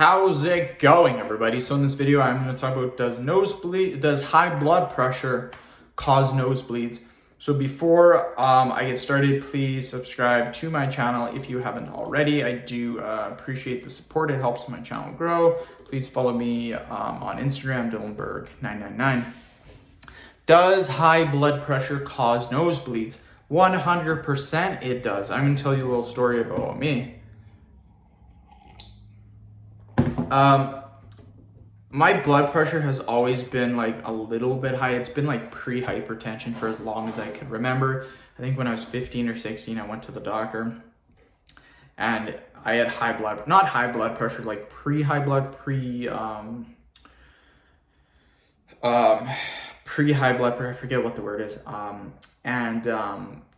How's it going, everybody? So in this video, I'm going to talk about does high blood pressure cause nosebleeds? So before I get started, please subscribe to my channel if you haven't already. I do appreciate the support. It helps my channel grow. Please follow me on Instagram, Dillenberg999. Does high blood pressure cause nosebleeds? 100% it does. I'm going to tell you a little story about me. My blood pressure has always been like a little bit high. It's been like pre-hypertension for as long as I could remember. I think when I was 15 or 16, I went to the doctor and I had not high blood pressure, like pre-high blood pressure. I forget what the word is.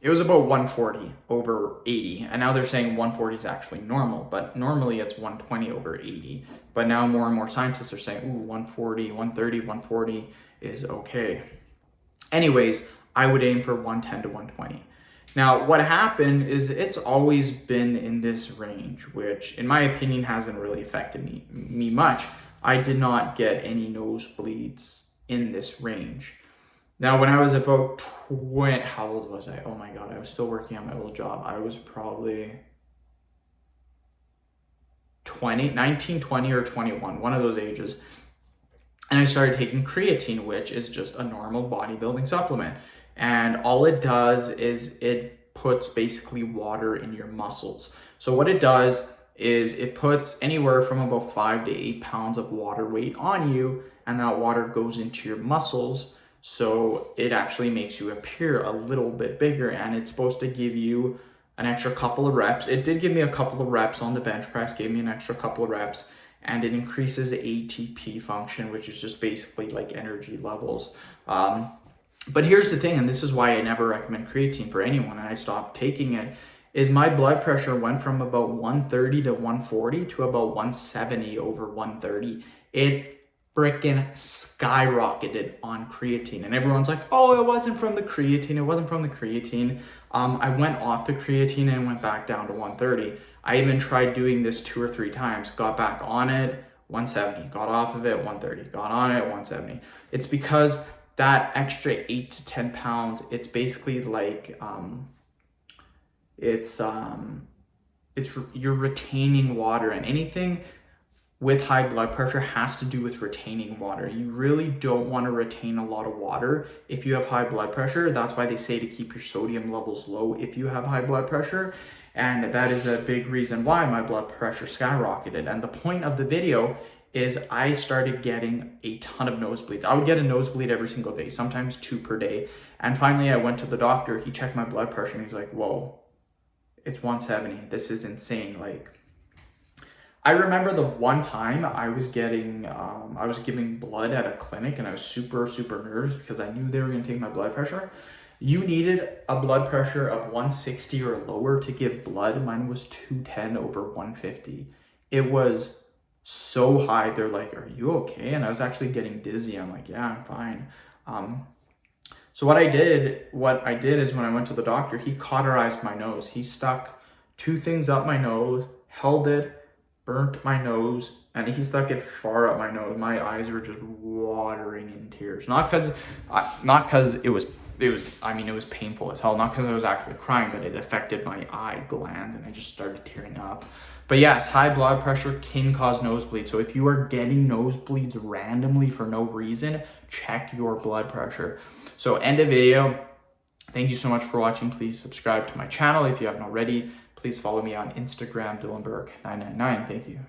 It was about 140 over 80. And now they're saying 140 is actually normal, but normally it's 120 over 80. But now more and more scientists are saying, ooh, 140, 130, 140 is okay. Anyways, I would aim for 110 to 120. Now, what happened is it's always been in this range, which in my opinion hasn't really affected me much. I did not get any nosebleeds in this range. Now, when I was about 20, how old was I? Oh my God, I was still working on my old job. I was probably 19, 20, or 21, one of those ages. And I started taking creatine, which is just a normal bodybuilding supplement. And all it does is it puts basically water in your muscles. So what it does is it puts anywhere from about 5 to 8 pounds of water weight on you, and that water goes into your muscles. So it actually makes you appear a little bit bigger, and it's supposed to give you an extra couple of reps. It did give me a couple of reps on the bench press, gave me an extra couple of reps, and it increases ATP function, which is just basically like energy levels. But here's the thing, and this is why I never recommend creatine for anyone, and I stopped taking it, is my blood pressure went from about 130 to 140 to about 170 over 130. It freaking skyrocketed on creatine, and everyone's like, oh, it wasn't from the creatine, it wasn't from the creatine. I went off the creatine and went back down to 130. I even tried doing this 2 or 3 times, got back on it, 170, got off of it, 130, got on it, 170. It's because that extra 8 to 10 pounds, it's basically like, you're retaining water, and anything with high blood pressure has to do with retaining water. You really don't want to retain a lot of water if you have high blood pressure. That's why they say to keep your sodium levels low if you have high blood pressure. And that is a big reason why my blood pressure skyrocketed. And the point of the video is I started getting a ton of nosebleeds. I would get a nosebleed every single day, sometimes 2 per day. And finally I went to the doctor, he checked my blood pressure and he's like, whoa, it's 170. This is insane. Like, I remember the one time I was giving blood at a clinic, and I was super, super nervous because I knew they were going to take my blood pressure. You needed a blood pressure of 160 or lower to give blood. Mine was 210 over 150. It was so high. They're like, are you okay? And I was actually getting dizzy. I'm like, yeah, I'm fine. So what I did is when I went to the doctor, he cauterized my nose. He stuck 2 things up my nose, held it, burnt my nose, and he stuck it far up my nose. My eyes were just watering in tears. Not because it was painful as hell. Not because I was actually crying, but it affected my eye gland, and I just started tearing up. But yes, high blood pressure can cause nosebleeds. So if you are getting nosebleeds randomly for no reason, check your blood pressure. So end of video. Thank you so much for watching. Please subscribe to my channel if you haven't already. Please follow me on Instagram, Dillenberg999. Thank you.